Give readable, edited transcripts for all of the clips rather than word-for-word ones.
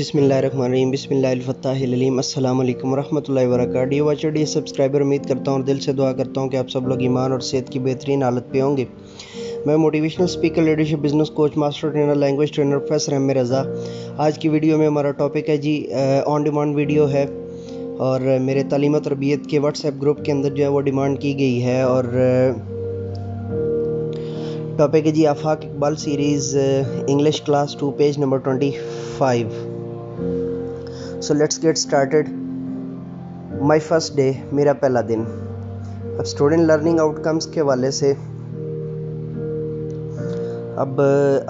बिस्मिल्लाहिर्रहमानिर्रहीम बिस्मिल्लाहिल-फत्ताहिल-अलीम अस्सलाम वालेकुम वरहमतुल्लाहि वबरकातुहू। डियर वॉचर, डियर सब्सक्राइबर, उम्मीद करता हूँ और दिल से दुआ करता हूँ कि आप सब लोग ईमान और सेहत की बेहतरीन हालत पे होंगे। मैं motivational speaker, leadership, business coach, master trainer, language trainer professor M Raza. आज की वीडियो में हमारा टॉपिक है जी ऑन डिमांड वीडियो है और मेरे तालीम और तरबियत के व्हाट्सएप ग्रुप के अंदर जो है वो डिमांड की गई है और टॉपिक है जी Afaq Iqbal series English class 2 page number 25। So let's get started. My first day, मेरा पहला दिन। अब स्टूडेंट लर्निंग आउटकम्स के हवाले से अब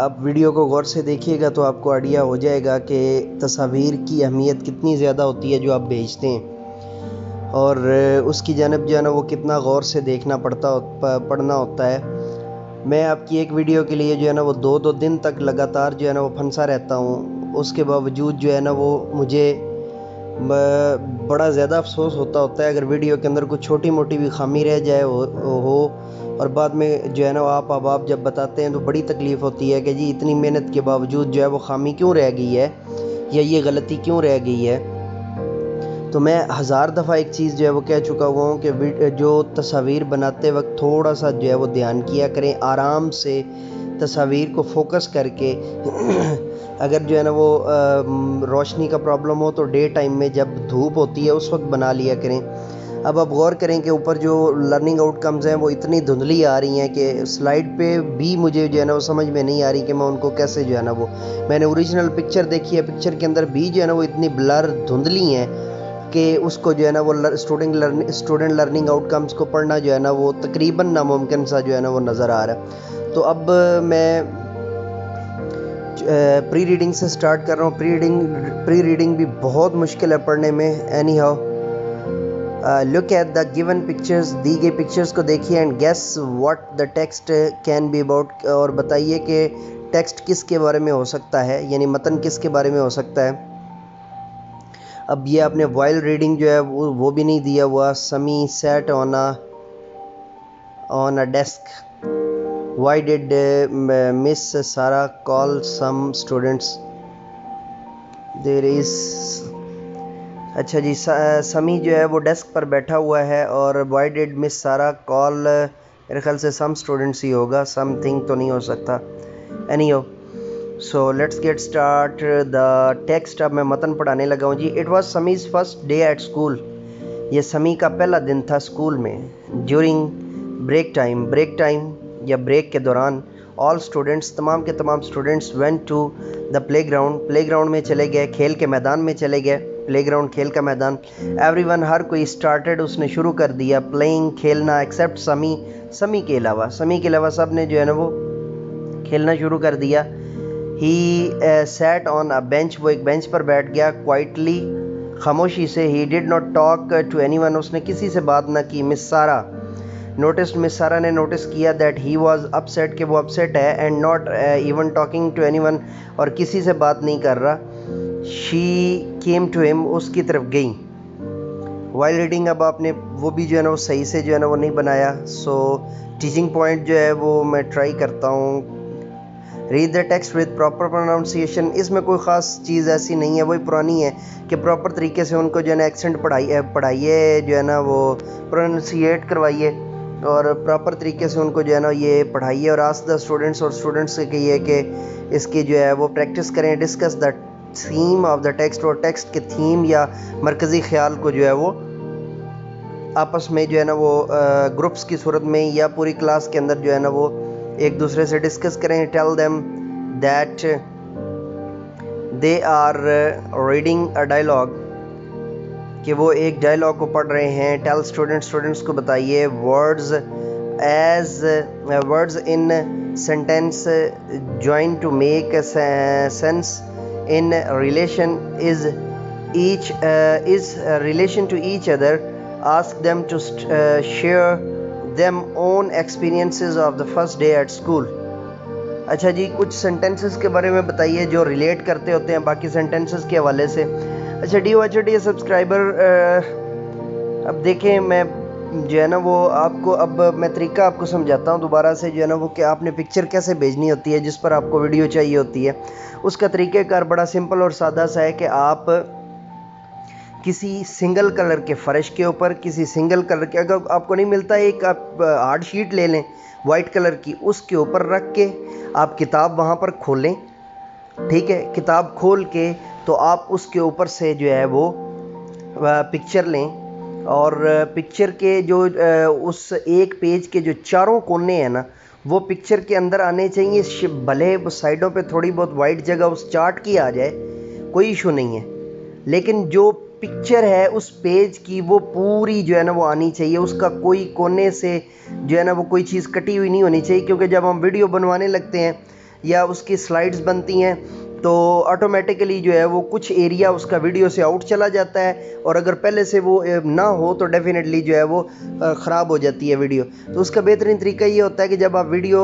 आप वीडियो को गौर से देखिएगा तो आपको आइडिया हो जाएगा कि तस्वीर की अहमियत कितनी ज़्यादा होती है जो आप भेजते हैं और उसकी जानब जो है ना वो कितना गौर से देखना पढ़ना होता है। मैं आपकी एक वीडियो के लिए जो है ना वो दो दिन तक लगातार जो है ना वो फंसा रहता हूँ। उसके बावजूद जो है ना वो मुझे बड़ा ज़्यादा अफसोस होता है अगर वीडियो के अंदर कुछ छोटी मोटी भी खामी रह जाए हो और बाद में जो है ना आप जब बताते हैं तो बड़ी तकलीफ़ होती है कि जी इतनी मेहनत के बावजूद जो है वो खामी क्यों रह गई है या ये गलती क्यों रह गई है। तो मैं हज़ार दफ़ा एक चीज़ जो है वो कह चुका हुआ हूँ कि जो तस्वीर बनाते वक्त थोड़ा सा जो है वो ध्यान किया करें, आराम से तस्वीर को फोकस करके अगर जो है ना वो रोशनी का प्रॉब्लम हो तो डे टाइम में जब धूप होती है उस वक्त बना लिया करें। अब आप गौर करें कि ऊपर जो लर्निंग आउटकम्स हैं वो इतनी धुंधली आ रही हैं कि स्लाइड पे भी मुझे जो है ना वो समझ में नहीं आ रही कि मैं उनको कैसे जो है ना वो मैंने ओरिजिनल पिक्चर देखी है, पिक्चर के अंदर भी जो है ना वो इतनी ब्लर धुंधली हैं कि उसको जो है ना वो स्टूडेंट लर्निंग आउटकम्स को पढ़ना जो है ना वो तकरीबन नामुमकिन सा जो है ना वो नज़र आ रहा है। तो अब मैं प्री रीडिंग से स्टार्ट कर रहा हूँ। प्री रीडिंग भी बहुत मुश्किल है पढ़ने में। Anyhow, look at the given pictures, दी गई पिक्चर्स को देखिए and guess what the text can be about, और बताइए कि टेक्स्ट किसके बारे में हो सकता है, यानी मतन किसके बारे में हो सकता है। अब ये आपने वाइल रीडिंग जो है वो भी नहीं दिया हुआ। Sami sat on a desk. Why did Miss Sara call some students, there is. अच्छा जी, समी जो है वो डेस्क पर बैठा हुआ है और Y did Miss Sara call, मेरे ख्याल से सम स्टूडेंट्स ही होगा, समथिंग तो नहीं हो सकता। Anyhow, so let's get start the text. अब मैं मतन पढ़ाने लगा हूँ जी। It was Sami's first day at school, ये समी का पहला दिन था स्कूल में। ड्यूरिंग ब्रेक टाइम या ब्रेक के दौरान, ऑल स्टूडेंट्स, तमाम के तमाम students went to the playground में चले गए, खेल के मैदान में चले गए। प्लेग्राउंड खेल का मैदान। एवरीवन, हर कोई, स्टार्टेड, उसने शुरू कर दिया, प्लेइंग, खेलना, एक्सेप्ट समी के अलावा सब ने जो है ना वो खेलना शुरू कर दिया। He sat on a bench, वो एक बेंच पर बैठ गया। क्वाइटली, खामोशी से। He did not talk to anyone, उसने किसी से बात ना की। मिस सारा मिस सारा ने नोटिस किया दैट ही वॉज अपसेट, कि वो अपसेट है, and not even talking to anyone, और किसी से बात नहीं कर रहा। शी केम टू हिम, उसकी तरफ गई। वाइल रीडिंग, अब आपने वो भी जो है ना वो सही से जो है ना वो नहीं बनाया। सो टीचिंग पॉइंट जो है वो मैं ट्राई करता हूँ। Read the text with proper pronunciation, इसमें कोई ख़ास चीज़ ऐसी नहीं है, वही पुरानी है कि प्रॉपर तरीके से उनको जो है ना एक्सेंट पढ़ाइए, जो है ना वो प्रोनाउंसिएट करवाइए और प्रॉपर तरीके से उनको जो है ना ये पढ़ाइए। और आस्क द स्टूडेंट्स, और स्टूडेंट्स से कहिए कि इसकी जो है वो प्रैक्टिस करें। Discuss the theme of the text, और टेक्स्ट के थीम या मरकज़ी ख्याल को जो है वो आपस में जो है ना वो ग्रुप्स की सूरत में या पूरी क्लास के अंदर जो है ना वो एक दूसरे से डिस्कस करें। Tell them that they are reading a dialogue, कि वो एक डायलॉग को पढ़ रहे हैं। टेल स्टूडेंट्स को बताइए words in sentence join to make sense in relation to each other. Ask them to share them own experiences of the first day at school। अच्छा जी, कुछ सेंटेंसेस के बारे में बताइए जो रिलेट करते होते हैं बाकी सेंटेंसेस के हवाले से। अच्छा डी सब्सक्राइबर, अब देखें, मैं جو ہے نا وہ آپ کو اب میں طریقہ آپ کو سمجھاتا ہوں دوبارہ سے جو ہے نا وہ کہ آپ نے پکچر کیسے بھیجنی ہوتی ہے جس پر آپ کو ویڈیو چاہیے ہوتی ہے. اس کا طریقہ کار بڑا سمپل اور سادہ سا ہے کہ آپ کسی سنگل کلر کے فرش کے اوپر کسی سنگل کلر کے اگر آپ کو نہیں ملتا ایک آپ ہارڈ شیٹ لے لیں وائٹ کلر کی, اس کے اوپر رکھ کے آپ کتاب وہاں پر کھولیں. ٹھیک ہے, کتاب کھول کے تو آپ اس کے اوپر سے جو ہے وہ پکچر لیں اور پکچر کے جو اس ایک پیج کے جو چاروں کونے ہیں نا وہ پکچر کے اندر آنے چاہیے. بھلے سائڈوں پہ تھوڑی بہت وائٹ جگہ اس چارٹ کی آ جائے کوئی ایشو نہیں ہے, لیکن جو پکچر ہے اس پیج کی وہ پوری جو ہے نا وہ آنی چاہیے. اس کا کوئی کونے سے جو ہے نا وہ کوئی چیز کٹی ہوئی نہیں ہونی چاہیے, کیونکہ جب ہم ویڈیو بنوانے لگتے ہیں یا اس کی سلائڈز بنتی ہیں تو آٹومیٹیکلی جو ہے وہ کچھ ایریا اس کا ویڈیو سے آؤٹ چلا جاتا ہے, اور اگر پہلے سے وہ نہ ہو تو ڈیفینیٹلی جو ہے وہ خراب ہو جاتی ہے ویڈیو. تو اس کا بہترین طریقہ یہ ہوتا ہے کہ جب آپ ویڈیو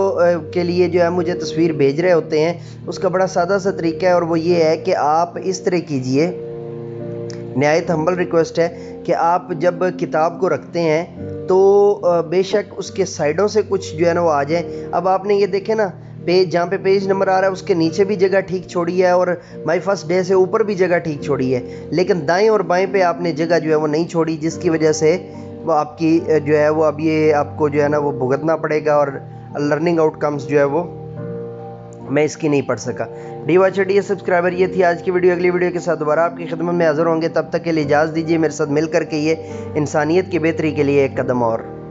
کے لیے جو ہے مجھے تصویر بھیج رہے ہوتے ہیں, اس کا بڑا سادہ سا طریقہ ہے اور وہ یہ ہے کہ آپ اس طرح کیجئے. نہایت ہمبل ریکویسٹ ہے کہ آپ جب کتاب کو رکھتے ہیں تو بے شک اس کے سائڈوں سے کچھ جو ہے نا وہ آ جائیں. اب آپ نے یہ دیکھیں نا پیج جہاں پہ پیج نمبر آ رہا ہے اس کے نیچے بھی جگہ ٹھیک چھوڑی ہے اور مائی فرسٹ ڈے سے اوپر بھی جگہ ٹھیک چھوڑی ہے, لیکن دائیں اور بائیں پہ آپ نے جگہ جو ہے وہ نہیں چھوڑی, جس کی وجہ سے وہ آپ کی جو ہے وہ اب یہ آپ کو جو ہے نا وہ بھگتنا پڑے گا اور لرننگ آؤٹ کمز جو ہے وہ میں اس کی نہیں پڑھ سکا. ڈی واچر ڈی سبسکرائبر, یہ تھی آج کی ویڈیو. اگلی ویڈیو کے ساتھ دوبارہ آپ کی خدمت میں حاضر ہوں گے, تب تک کے لیے اجازت دیجیے. میرے ساتھ مل کر کے یہ انسانیت کی بہتری کے لیے ایک قدم اور